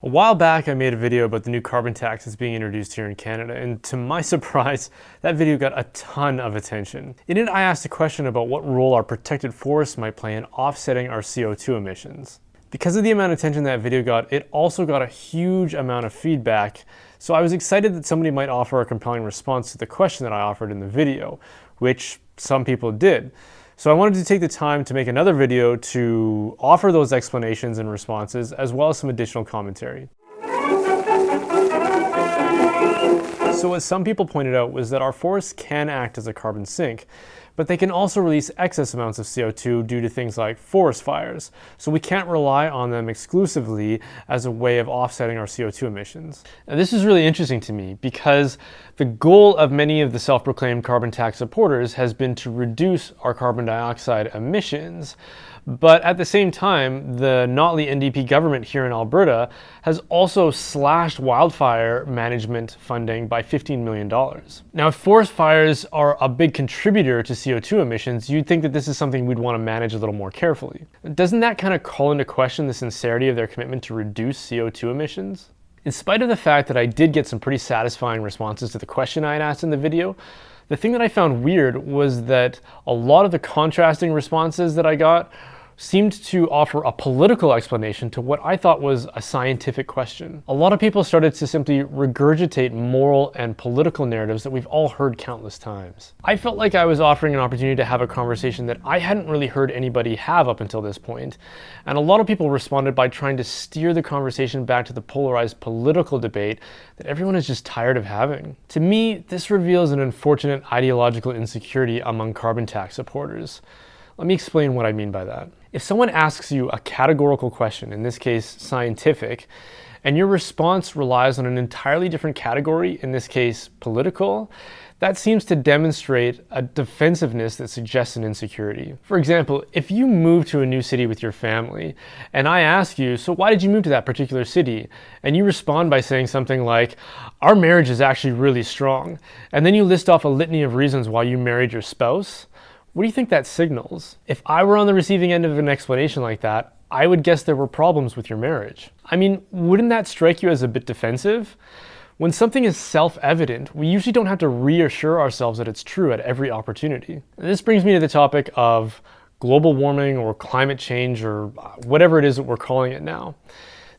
A while back I made a video about the new carbon tax that's being introduced here in Canada, and to my surprise, that video got a ton of attention. In it I asked a question about what role our protected forests might play in offsetting our CO2 emissions. Because of the amount of attention that video got, it also got a huge amount of feedback, so I was excited that somebody might offer a compelling response to the question that I offered in the video, which some people did. So I wanted to take the time to make another video to offer those explanations and responses, as well as some additional commentary. So what some people pointed out was that our forests can act as a carbon sink, but they can also release excess amounts of CO2 due to things like forest fires. So we can't rely on them exclusively as a way of offsetting our CO2 emissions. Now this is really interesting to me because the goal of many of the self-proclaimed carbon tax supporters has been to reduce our carbon dioxide emissions. But at the same time, the Notley NDP government here in Alberta has also slashed wildfire management funding by $15 million. Now, if forest fires are a big contributor to CO2 emissions, you'd think that this is something we'd want to manage a little more carefully. Doesn't that kind of call into question the sincerity of their commitment to reduce CO2 emissions? In spite of the fact that I did get some pretty satisfying responses to the question I had asked in the video, the thing that I found weird was that a lot of the contrasting responses that I got seemed to offer a political explanation to what I thought was a scientific question. A lot of people started to simply regurgitate moral and political narratives that we've all heard countless times. I felt like I was offering an opportunity to have a conversation that I hadn't really heard anybody have up until this point, and a lot of people responded by trying to steer the conversation back to the polarized political debate that everyone is just tired of having. To me, this reveals an unfortunate ideological insecurity among carbon tax supporters. Let me explain what I mean by that. If someone asks you a categorical question, in this case scientific, and your response relies on an entirely different category, in this case political, that seems to demonstrate a defensiveness that suggests an insecurity. For example, if you move to a new city with your family, and I ask you, so why did you move to that particular city? And you respond by saying something like, our marriage is actually really strong. And then you list off a litany of reasons why you married your spouse. What do you think that signals? If I were on the receiving end of an explanation like that, I would guess there were problems with your marriage. I mean, wouldn't that strike you as a bit defensive? When something is self-evident, we usually don't have to reassure ourselves that it's true at every opportunity. And this brings me to the topic of global warming or climate change or whatever it is that we're calling it now.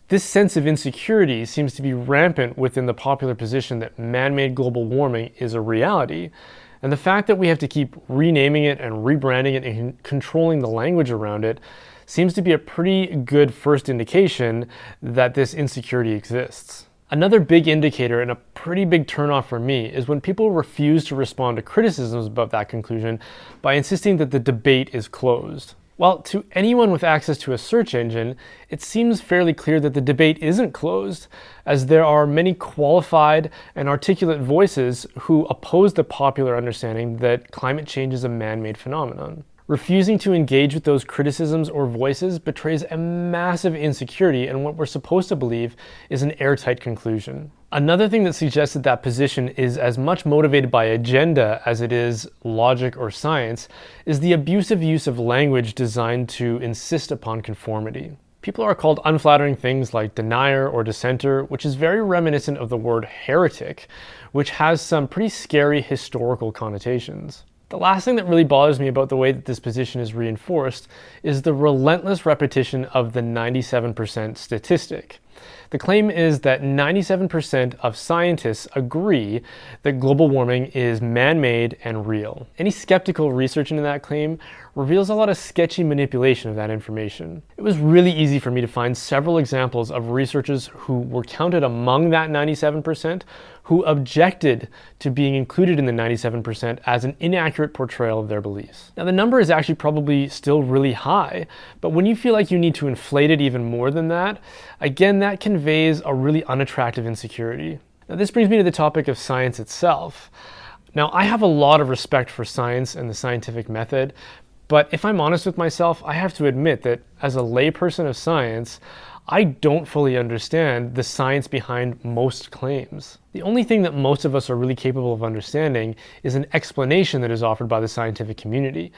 This sense of insecurity seems to be rampant within the popular position that man-made global warming is a reality. And the fact that we have to keep renaming it and rebranding it and controlling the language around it seems to be a pretty good first indication that this insecurity exists. Another big indicator and a pretty big turnoff for me is when people refuse to respond to criticisms about that conclusion by insisting that the debate is closed. Well, to anyone with access to a search engine, it seems fairly clear that the debate isn't closed, as there are many qualified and articulate voices who oppose the popular understanding that climate change is a man-made phenomenon. Refusing to engage with those criticisms or voices betrays a massive insecurity in what we're supposed to believe is an airtight conclusion. Another thing that suggests that that position is as much motivated by agenda as it is logic or science is the abusive use of language designed to insist upon conformity. People are called unflattering things like denier or dissenter, which is very reminiscent of the word heretic, which has some pretty scary historical connotations. The last thing that really bothers me about the way that this position is reinforced is the relentless repetition of the 97% statistic. The claim is that 97% of scientists agree that global warming is man-made and real. Any skeptical research into that claim reveals a lot of sketchy manipulation of that information. It was really easy for me to find several examples of researchers who were counted among that 97% who objected to being included in the 97% as an inaccurate portrayal of their beliefs. Now the number is actually probably still really high, but when you feel like you need to inflate it even more than that, again, that conveys a really unattractive insecurity. Now this brings me to the topic of science itself. Now I have a lot of respect for science and the scientific method, but if I'm honest with myself, I have to admit that as a layperson of science, I don't fully understand the science behind most claims. The only thing that most of us are really capable of understanding is an explanation that is offered by the scientific community.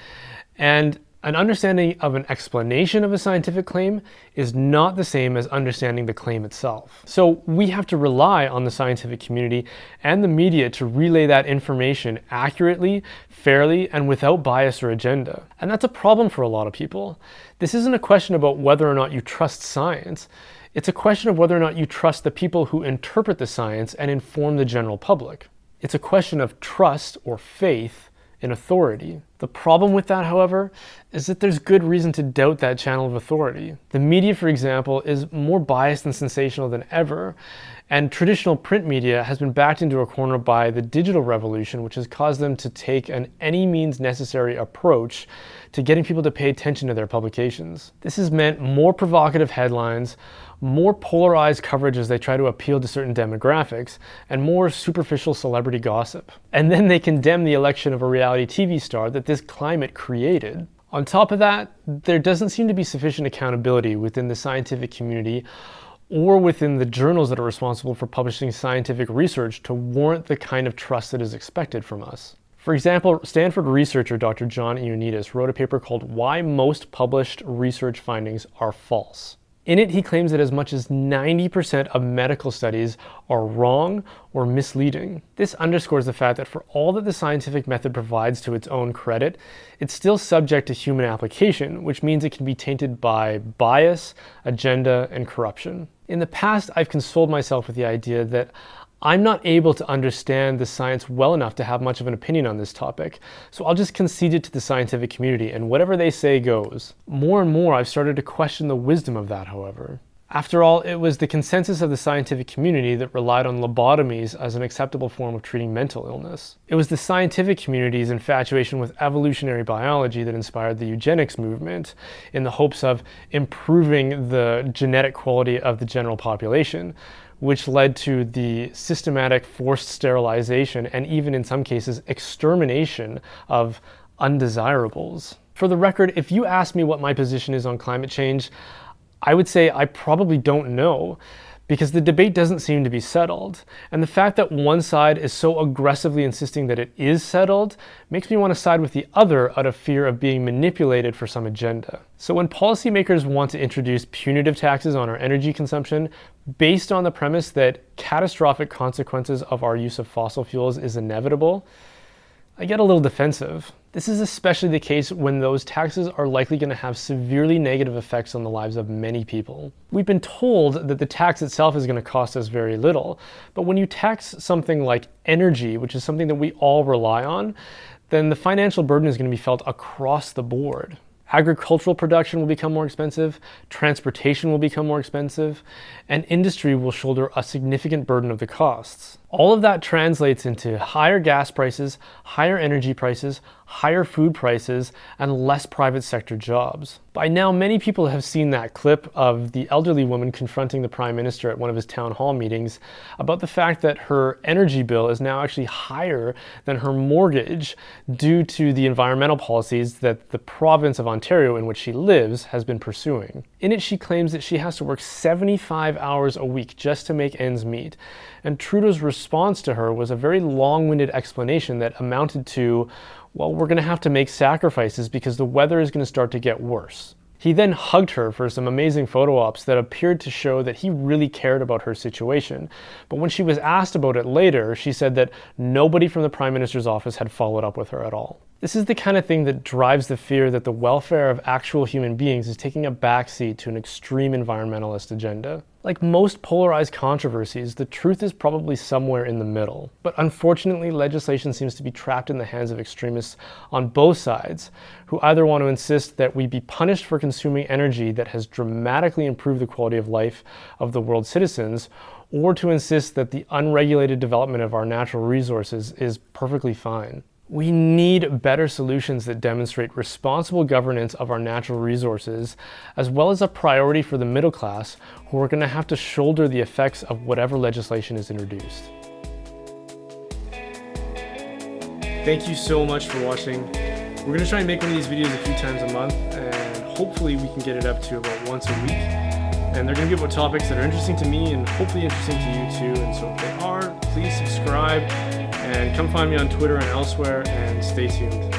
And An understanding of an explanation of a scientific claim is not the same as understanding the claim itself. So we have to rely on the scientific community and the media to relay that information accurately, fairly, and without bias or agenda. And that's a problem for a lot of people. This isn't a question about whether or not you trust science. It's a question of whether or not you trust the people who interpret the science and inform the general public. It's a question of trust or faith in authority. The problem with that, however, is that there's good reason to doubt that channel of authority. The media, for example, is more biased and sensational than ever, and traditional print media has been backed into a corner by the digital revolution, which has caused them to take an any means necessary approach to getting people to pay attention to their publications. This has meant more provocative headlines, more polarized coverage as they try to appeal to certain demographics, and more superficial celebrity gossip. And then they condemn the election of a reality TV star that this climate created. On top of that, there doesn't seem to be sufficient accountability within the scientific community or within the journals that are responsible for publishing scientific research to warrant the kind of trust that is expected from us. For example, Stanford researcher Dr. John Ioannidis wrote a paper called "Why Most Published Research Findings Are False." In it, he claims that as much as 90% of medical studies are wrong or misleading. This underscores the fact that for all that the scientific method provides to its own credit, it's still subject to human application, which means it can be tainted by bias, agenda, and corruption. In the past, I've consoled myself with the idea that I'm not able to understand the science well enough to have much of an opinion on this topic, so I'll just concede it to the scientific community, and whatever they say goes. More and more, I've started to question the wisdom of that, however. After all, it was the consensus of the scientific community that relied on lobotomies as an acceptable form of treating mental illness. It was the scientific community's infatuation with evolutionary biology that inspired the eugenics movement in the hopes of improving the genetic quality of the general population, which led to the systematic forced sterilization and even in some cases extermination of undesirables. For the record, if you ask me what my position is on climate change, I would say I probably don't know, because the debate doesn't seem to be settled. And the fact that one side is so aggressively insisting that it is settled makes me want to side with the other out of fear of being manipulated for some agenda. So when policymakers want to introduce punitive taxes on our energy consumption based on the premise that catastrophic consequences of our use of fossil fuels is inevitable, I get a little defensive. This is especially the case when those taxes are likely going to have severely negative effects on the lives of many people. We've been told that the tax itself is going to cost us very little, but when you tax something like energy, which is something that we all rely on, then the financial burden is going to be felt across the board. Agricultural production will become more expensive, transportation will become more expensive, and industry will shoulder a significant burden of the costs. All of that translates into higher gas prices, higher energy prices, higher food prices, and less private sector jobs. By now, many people have seen that clip of the elderly woman confronting the Prime Minister at one of his town hall meetings about the fact that her energy bill is now actually higher than her mortgage due to the environmental policies that the province of Ontario in which she lives has been pursuing. In it, she claims that she has to work 75 hours a week just to make ends meet. And Trudeau's response to her was a very long-winded explanation that amounted to, well, we're going to have to make sacrifices because the weather is going to start to get worse. He then hugged her for some amazing photo ops that appeared to show that he really cared about her situation. But when she was asked about it later, she said that nobody from the Prime Minister's office had followed up with her at all. This is the kind of thing that drives the fear that the welfare of actual human beings is taking a backseat to an extreme environmentalist agenda. Like most polarized controversies, the truth is probably somewhere in the middle. But unfortunately, legislation seems to be trapped in the hands of extremists on both sides, who either want to insist that we be punished for consuming energy that has dramatically improved the quality of life of the world's citizens, or to insist that the unregulated development of our natural resources is perfectly fine. We need better solutions that demonstrate responsible governance of our natural resources, as well as a priority for the middle class, who are going to have to shoulder the effects of whatever legislation is introduced. Thank you so much for watching. We're going to try and make one of these videos a few times a month, and hopefully we can get it up to about once a week. And they're going to be about topics that are interesting to me and hopefully interesting to you too. And so if they are, please subscribe and come find me on Twitter and elsewhere, and stay tuned.